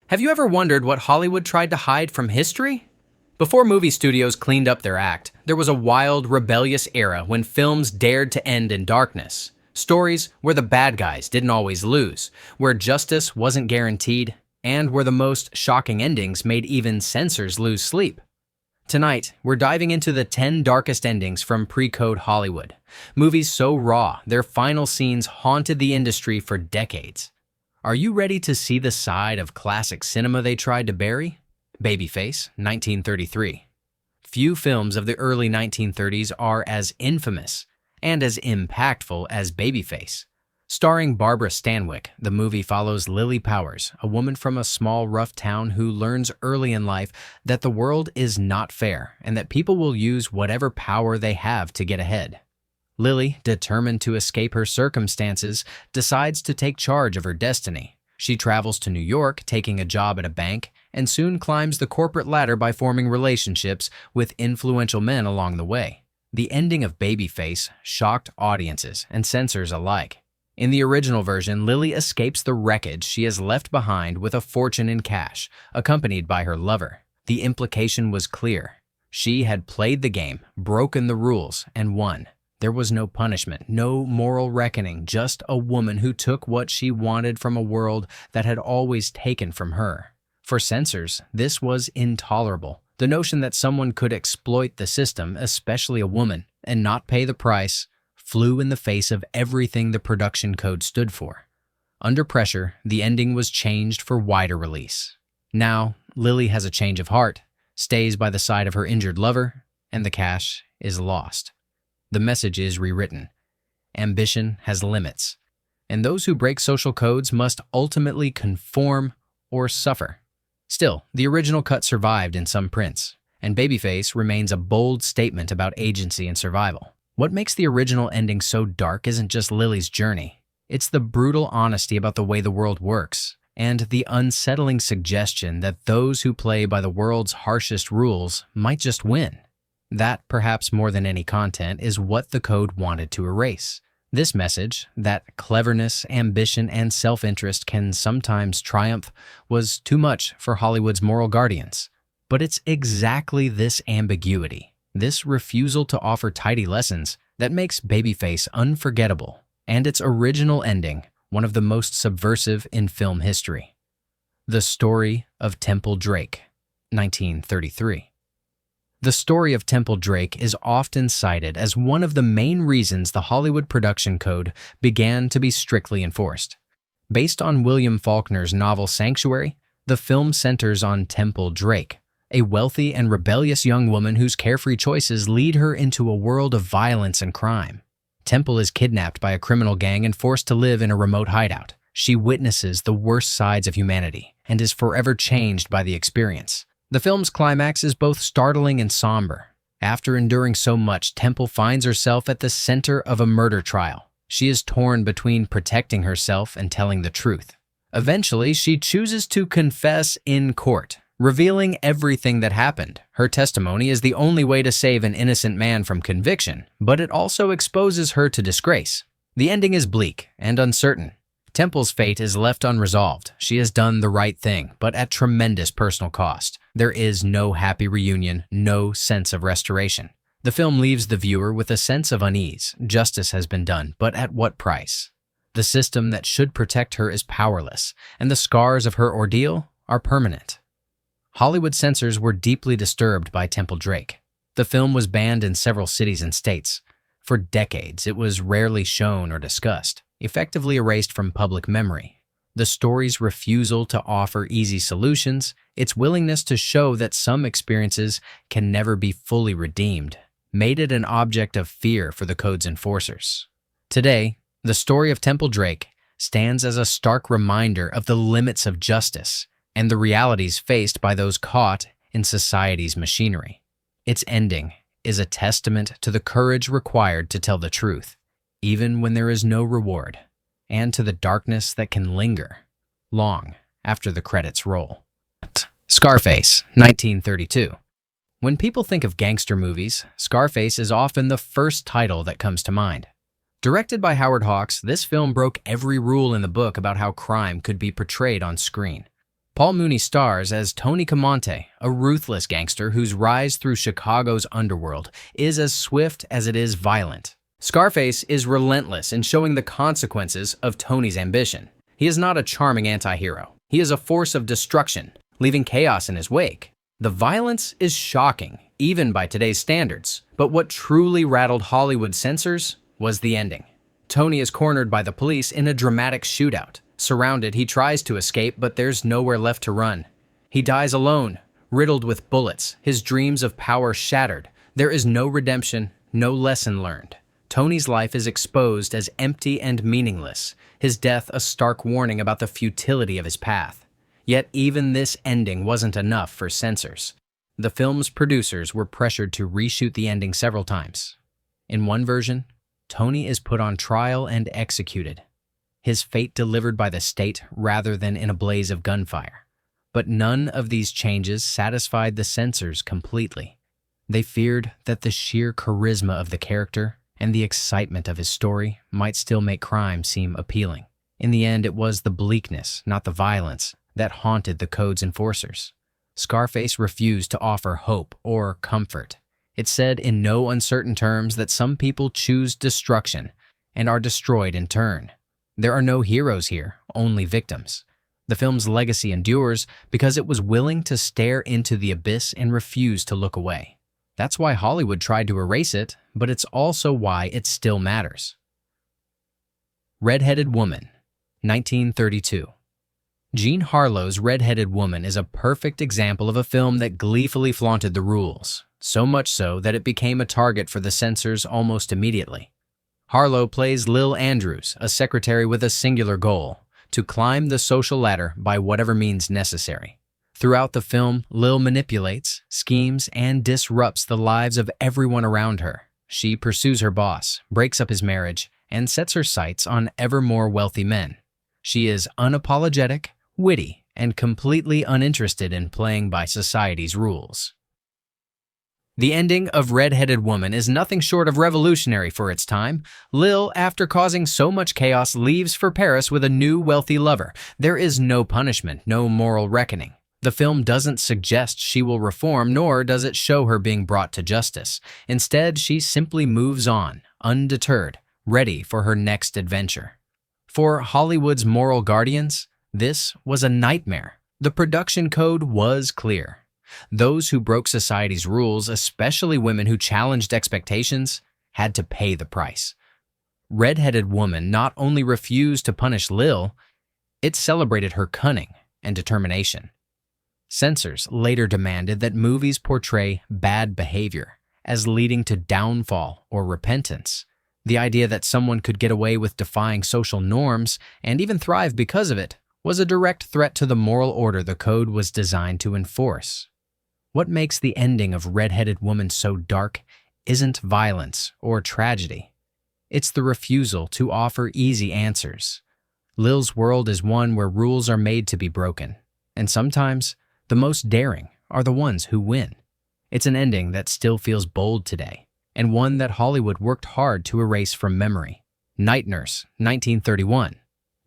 Have you ever wondered what Hollywood tried to hide from history? Before movie studios cleaned up their act, there was a wild, rebellious era when films dared to end in darkness. Stories where the bad guys didn't always lose, where justice wasn't guaranteed, and where the most shocking endings made even censors lose sleep. Tonight, we're diving into the 10 darkest endings from pre-code Hollywood. Movies so raw, their final scenes haunted the industry for decades. Are you ready to see the side of classic cinema they tried to bury? Babyface, 1933. Few films of the early 1930s are as infamous and as impactful as Babyface. Starring Barbara Stanwyck, the movie follows Lily Powers, a woman from a small, rough town who learns early in life that the world is not fair and that people will use whatever power they have to get ahead. Lily, determined to escape her circumstances, decides to take charge of her destiny. She travels to New York, taking a job at a bank, and soon climbs the corporate ladder by forming relationships with influential men along the way. The ending of Babyface shocked audiences and censors alike. In the original version, Lily escapes the wreckage she has left behind with a fortune in cash, accompanied by her lover. The implication was clear. She had played the game, broken the rules, and won. There was no punishment, no moral reckoning, just a woman who took what she wanted from a world that had always taken from her. For censors, this was intolerable. The notion that someone could exploit the system, especially a woman, and not pay the price, flew in the face of everything the production code stood for. Under pressure, the ending was changed for wider release. Now, Lily has a change of heart, stays by the side of her injured lover, and the cash is lost. The message is rewritten. Ambition has limits, and those who break social codes must ultimately conform or suffer. Still, the original cut survived in some prints, and Babyface remains a bold statement about agency and survival. What makes the original ending so dark isn't just Lily's journey. It's the brutal honesty about the way the world works, and the unsettling suggestion that those who play by the world's harshest rules might just win. That, perhaps more than any content, is what the code wanted to erase. This message, that cleverness, ambition, and self-interest can sometimes triumph, was too much for Hollywood's moral guardians. But it's exactly this ambiguity, this refusal to offer tidy lessons, that makes Babyface unforgettable, and its original ending one of the most subversive in film history. The Story of Temple Drake, 1933. The story of Temple Drake is often cited as one of the main reasons the Hollywood production code began to be strictly enforced. Based on William Faulkner's novel Sanctuary, the film centers on Temple Drake, a wealthy and rebellious young woman whose carefree choices lead her into a world of violence and crime. Temple is kidnapped by a criminal gang and forced to live in a remote hideout. She witnesses the worst sides of humanity and is forever changed by the experience. The film's climax is both startling and somber. After enduring so much, Temple finds herself at the center of a murder trial. She is torn between protecting herself and telling the truth. Eventually, she chooses to confess in court, revealing everything that happened. Her testimony is the only way to save an innocent man from conviction, but it also exposes her to disgrace. The ending is bleak and uncertain. Temple's fate is left unresolved. She has done the right thing, but at tremendous personal cost. There is no happy reunion, no sense of restoration. The film leaves the viewer with a sense of unease. Justice has been done, but at what price? The system that should protect her is powerless, and the scars of her ordeal are permanent. Hollywood censors were deeply disturbed by Temple Drake. The film was banned in several cities and states. For decades, it was rarely shown or discussed, effectively erased from public memory. The story's refusal to offer easy solutions, its willingness to show that some experiences can never be fully redeemed, made it an object of fear for the code's enforcers. Today, the story of Temple Drake stands as a stark reminder of the limits of justice and the realities faced by those caught in society's machinery. Its ending is a testament to the courage required to tell the truth, even when there is no reward, and to the darkness that can linger long after the credits roll. Scarface, 1932. When people think of gangster movies, Scarface is often the first title that comes to mind. Directed by Howard Hawks, this film broke every rule in the book about how crime could be portrayed on screen. Paul Mooney stars as Tony Camonte, a ruthless gangster whose rise through Chicago's underworld is as swift as it is violent. Scarface is relentless in showing the consequences of Tony's ambition. He is not a charming anti-hero. He is a force of destruction, leaving chaos in his wake. The violence is shocking, even by today's standards. But what truly rattled Hollywood censors was the ending. Tony is cornered by the police in a dramatic shootout. Surrounded, he tries to escape, but there's nowhere left to run. He dies alone, riddled with bullets, his dreams of power shattered. There is no redemption, no lesson learned. Tony's life is exposed as empty and meaningless, his death a stark warning about the futility of his path. Yet even this ending wasn't enough for censors. The film's producers were pressured to reshoot the ending several times. In one version, Tony is put on trial and executed, his fate delivered by the state rather than in a blaze of gunfire. But none of these changes satisfied the censors completely. They feared that the sheer charisma of the character and the excitement of his story might still make crime seem appealing. In the end, it was the bleakness, not the violence, that haunted the code's enforcers. Scarface refused to offer hope or comfort. It said in no uncertain terms that some people choose destruction and are destroyed in turn. There are no heroes here, only victims. The film's legacy endures because it was willing to stare into the abyss and refuse to look away. That's why Hollywood tried to erase it, but it's also why it still matters. RedHeaded Woman, 1932. Jean Harlow's RedHeaded Woman is a perfect example of a film that gleefully flaunted the rules, so much so that it became a target for the censors almost immediately. Harlow plays Lil Andrews, a secretary with a singular goal: to climb the social ladder by whatever means necessary. Throughout the film, Lil manipulates, schemes, and disrupts the lives of everyone around her. She pursues her boss, breaks up his marriage, and sets her sights on ever more wealthy men. She is unapologetic, witty, and completely uninterested in playing by society's rules. The ending of RedHeaded Woman is nothing short of revolutionary for its time. Lil, after causing so much chaos, leaves for Paris with a new wealthy lover. There is no punishment, no moral reckoning. The film doesn't suggest she will reform, nor does it show her being brought to justice. Instead, she simply moves on, undeterred, ready for her next adventure. For Hollywood's moral guardians, this was a nightmare. The production code was clear. Those who broke society's rules, especially women who challenged expectations, had to pay the price. RedHeaded Woman not only refused to punish Lil, it celebrated her cunning and determination. Censors later demanded that movies portray bad behavior as leading to downfall or repentance. The idea that someone could get away with defying social norms and even thrive because of it was a direct threat to the moral order the code was designed to enforce. What makes the ending of RedHeaded Woman so dark isn't violence or tragedy. It's the refusal to offer easy answers. Lil's world is one where rules are made to be broken, and sometimes the most daring are the ones who win. It's an ending that still feels bold today, and one that Hollywood worked hard to erase from memory. Night Nurse, 1931.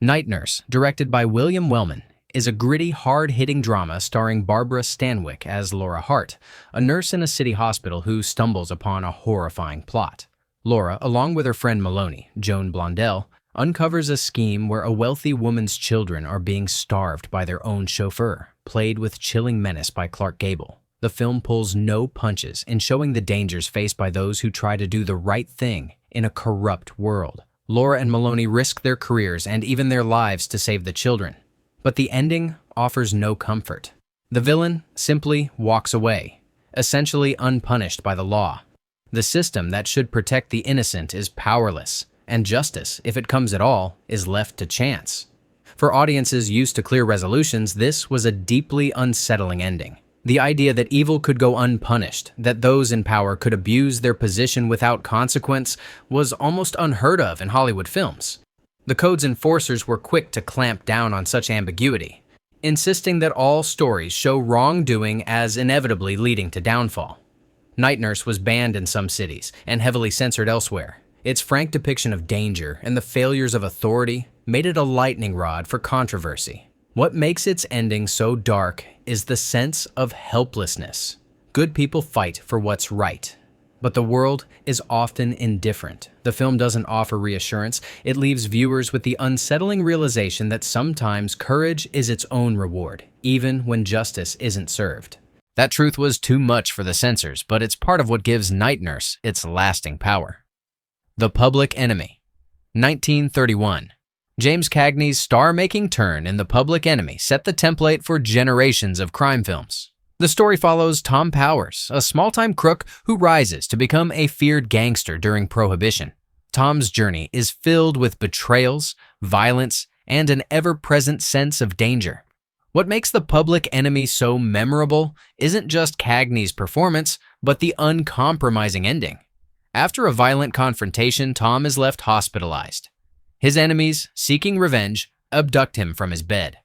Night Nurse, directed by William Wellman, is a gritty, hard-hitting drama starring Barbara Stanwyck as Laura Hart, a nurse in a city hospital who stumbles upon a horrifying plot. Laura, along with her friend Maloney, Joan Blondell, uncovers a scheme where a wealthy woman's children are being starved by their own chauffeur, played with chilling menace by Clark Gable. The film pulls no punches in showing the dangers faced by those who try to do the right thing in a corrupt world. Laura and Maloney risk their careers and even their lives to save the children. But the ending offers no comfort. The villain simply walks away, essentially unpunished by the law. The system that should protect the innocent is powerless, and justice, if it comes at all, is left to chance. For audiences used to clear resolutions, this was a deeply unsettling ending. The idea that evil could go unpunished, that those in power could abuse their position without consequence, was almost unheard of in Hollywood films. The code's enforcers were quick to clamp down on such ambiguity, insisting that all stories show wrongdoing as inevitably leading to downfall. Night Nurse was banned in some cities and heavily censored elsewhere. Its frank depiction of danger and the failures of authority made it a lightning rod for controversy. What makes its ending so dark is the sense of helplessness. Good people fight for what's right, but the world is often indifferent. The film doesn't offer reassurance, it leaves viewers with the unsettling realization that sometimes courage is its own reward, even when justice isn't served. That truth was too much for the censors, but it's part of what gives Night Nurse its lasting power. The Public Enemy, 1931. James Cagney's star-making turn in The Public Enemy set the template for generations of crime films. The story follows Tom Powers, a small-time crook who rises to become a feared gangster during Prohibition. Tom's journey is filled with betrayals, violence, and an ever-present sense of danger. What makes The Public Enemy so memorable isn't just Cagney's performance, but the uncompromising ending. After a violent confrontation, Tom is left hospitalized. His enemies, seeking revenge, abduct him from his bed.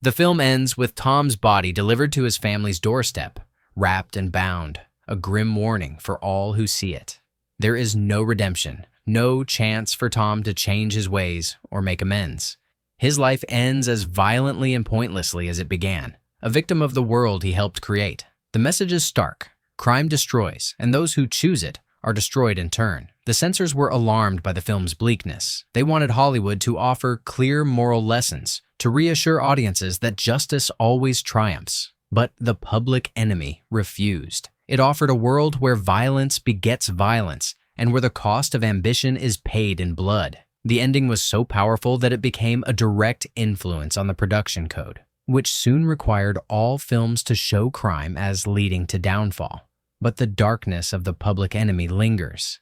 The film ends with Tom's body delivered to his family's doorstep, wrapped and bound, a grim warning for all who see it. There is no redemption, no chance for Tom to change his ways or make amends. His life ends as violently and pointlessly as it began, a victim of the world he helped create. The message is stark. Crime destroys, and those who choose it are destroyed in turn. The censors were alarmed by the film's bleakness. They wanted Hollywood to offer clear moral lessons, to reassure audiences that justice always triumphs. But The Public Enemy refused. It offered a world where violence begets violence, and where the cost of ambition is paid in blood. The ending was so powerful that it became a direct influence on the production code, which soon required all films to show crime as leading to downfall. But the darkness of The Public Enemy lingers.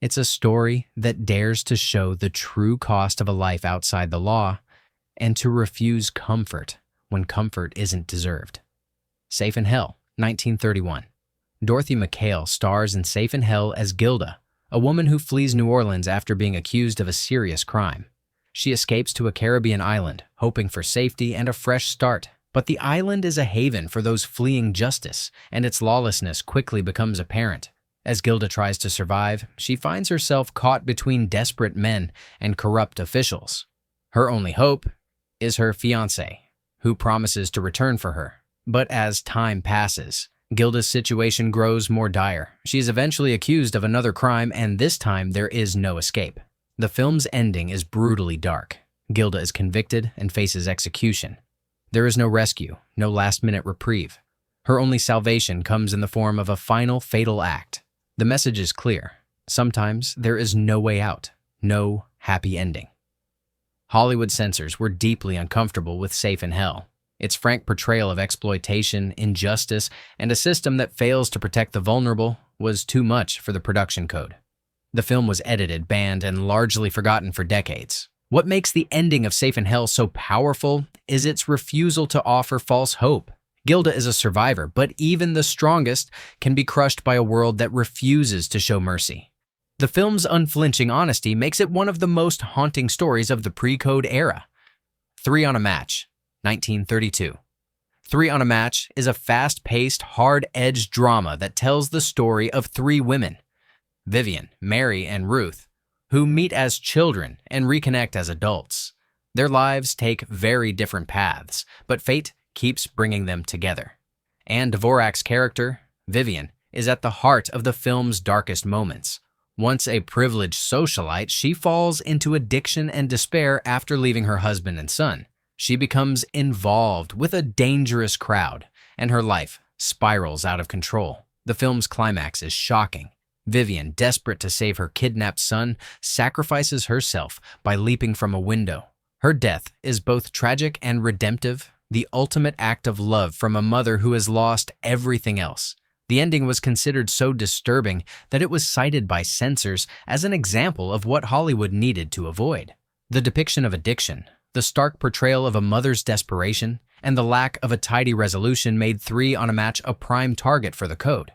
It's a story that dares to show the true cost of a life outside the law and to refuse comfort when comfort isn't deserved. Safe in Hell, 1931. Dorothy McHale stars in Safe in Hell as Gilda, a woman who flees New Orleans after being accused of a serious crime. She escapes to a Caribbean island, hoping for safety and a fresh start. But the island is a haven for those fleeing justice, and its lawlessness quickly becomes apparent. As Gilda tries to survive, she finds herself caught between desperate men and corrupt officials. Her only hope is her fiancé, who promises to return for her. But as time passes, Gilda's situation grows more dire. She is eventually accused of another crime, and this time there is no escape. The film's ending is brutally dark. Gilda is convicted and faces execution. There is no rescue, no last-minute reprieve. Her only salvation comes in the form of a final fatal act. The message is clear. Sometimes there is no way out, no happy ending. Hollywood censors were deeply uncomfortable with Safe in Hell. Its frank portrayal of exploitation, injustice, and a system that fails to protect the vulnerable was too much for the production code. The film was edited, banned, and largely forgotten for decades. What makes the ending of Safe in Hell so powerful is its refusal to offer false hope. Gilda is a survivor, but even the strongest can be crushed by a world that refuses to show mercy. The film's unflinching honesty makes it one of the most haunting stories of the pre-code era. 3 on a Match, 1932. 3 on a Match is a fast-paced, hard-edged drama that tells the story of 3 women, Vivian, Mary, and Ruth, who meet as children and reconnect as adults. Their lives take very different paths, but fate keeps bringing them together. And Dvorak's character, Vivian, is at the heart of the film's darkest moments. Once a privileged socialite, she falls into addiction and despair after leaving her husband and son. She becomes involved with a dangerous crowd, and her life spirals out of control. The film's climax is shocking. Vivian, desperate to save her kidnapped son, sacrifices herself by leaping from a window. Her death is both tragic and redemptive, the ultimate act of love from a mother who has lost everything else. The ending was considered so disturbing that it was cited by censors as an example of what Hollywood needed to avoid. The depiction of addiction, the stark portrayal of a mother's desperation, and the lack of a tidy resolution made 3 on a Match a prime target for the code.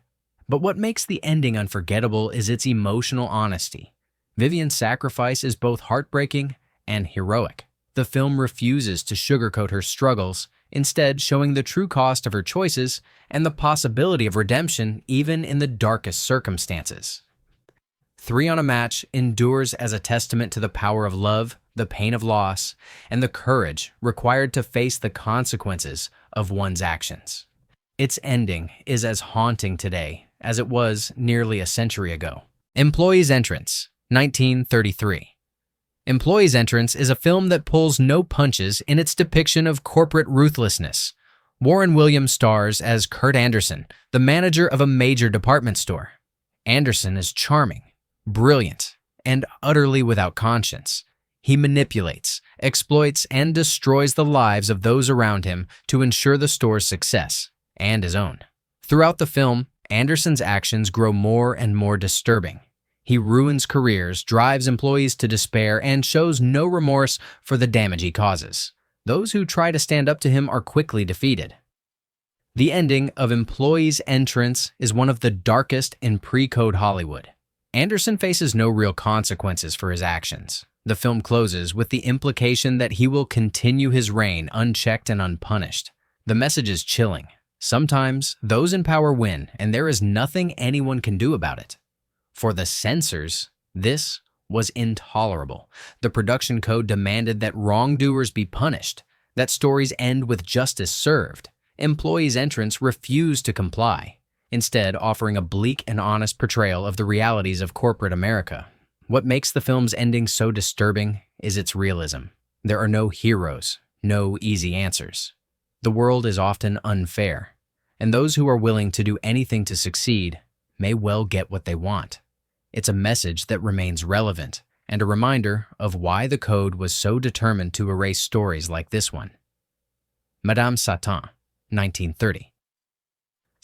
But what makes the ending unforgettable is its emotional honesty. Vivian's sacrifice is both heartbreaking and heroic. The film refuses to sugarcoat her struggles, instead showing the true cost of her choices and the possibility of redemption even in the darkest circumstances. Three on a Match endures as a testament to the power of love, the pain of loss, and the courage required to face the consequences of one's actions. Its ending is as haunting today as it was nearly a century ago. Employee's Entrance, 1933. Employee's Entrance is a film that pulls no punches in its depiction of corporate ruthlessness. Warren Williams stars as Kurt Anderson, the manager of a major department store. Anderson is charming, brilliant, and utterly without conscience. He manipulates, exploits, and destroys the lives of those around him to ensure the store's success and his own. Throughout the film, Anderson's actions grow more and more disturbing. He ruins careers, drives employees to despair, and shows no remorse for the damage he causes. Those who try to stand up to him are quickly defeated. The ending of Employee's Entrance is one of the darkest in pre-code Hollywood. Anderson faces no real consequences for his actions. The film closes with the implication that he will continue his reign unchecked and unpunished. The message is chilling. Sometimes those in power win, and there is nothing anyone can do about it. For the censors, this was intolerable. The production code demanded that wrongdoers be punished, that stories end with justice served. Employee's Entrance refused to comply, instead offering a bleak and honest portrayal of the realities of corporate America. What makes the film's ending so disturbing is its realism. There are no heroes, no easy answers. The world is often unfair, and those who are willing to do anything to succeed may well get what they want. It's a message that remains relevant and a reminder of why the code was so determined to erase stories like this one. Madame Satan, 1930.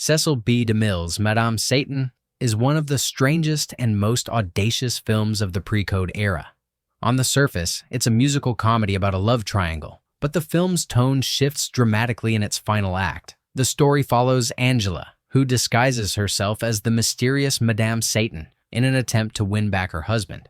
Cecil B. DeMille's Madame Satan is one of the strangest and most audacious films of the pre-code era. On the surface, it's a musical comedy about a love triangle, but the film's tone shifts dramatically in its final act. The story follows Angela, who disguises herself as the mysterious Madame Satan in an attempt to win back her husband.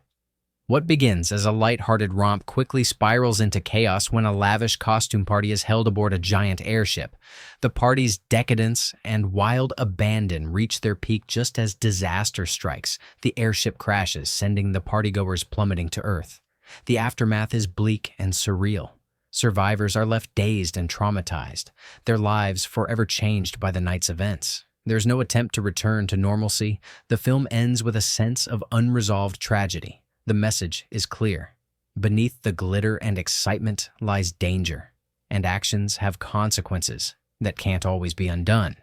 What begins as a light-hearted romp quickly spirals into chaos when a lavish costume party is held aboard a giant airship. The party's decadence and wild abandon reach their peak just as disaster strikes. The airship crashes, sending the partygoers plummeting to Earth. The aftermath is bleak and surreal. Survivors are left dazed and traumatized, their lives forever changed by the night's events. There's no attempt to return to normalcy. The film ends with a sense of unresolved tragedy. The message is clear. Beneath the glitter and excitement lies danger, and actions have consequences that can't always be undone.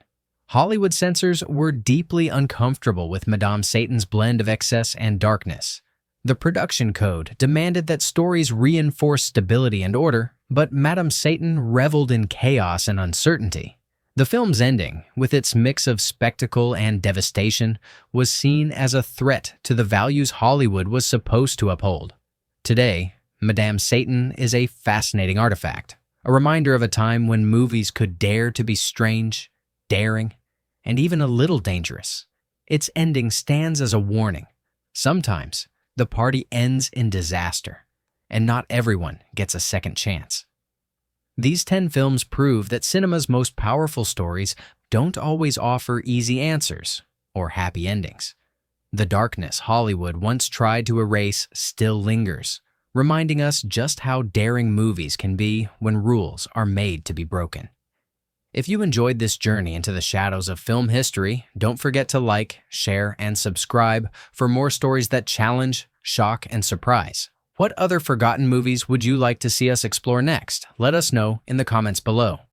Hollywood censors were deeply uncomfortable with Madame Satan's blend of excess and darkness. The production code demanded that stories reinforce stability and order, but Madame Satan reveled in chaos and uncertainty. The film's ending, with its mix of spectacle and devastation, was seen as a threat to the values Hollywood was supposed to uphold. Today, Madame Satan is a fascinating artifact, a reminder of a time when movies could dare to be strange, daring, and even a little dangerous. Its ending stands as a warning. Sometimes, the party ends in disaster, and not everyone gets a second chance. These 10 films prove that cinema's most powerful stories don't always offer easy answers or happy endings. The darkness Hollywood once tried to erase still lingers, reminding us just how daring movies can be when rules are made to be broken. If you enjoyed this journey into the shadows of film history, don't forget to like, share, and subscribe for more stories that challenge, shock, and surprise. What other forgotten movies would you like to see us explore next? Let us know in the comments below.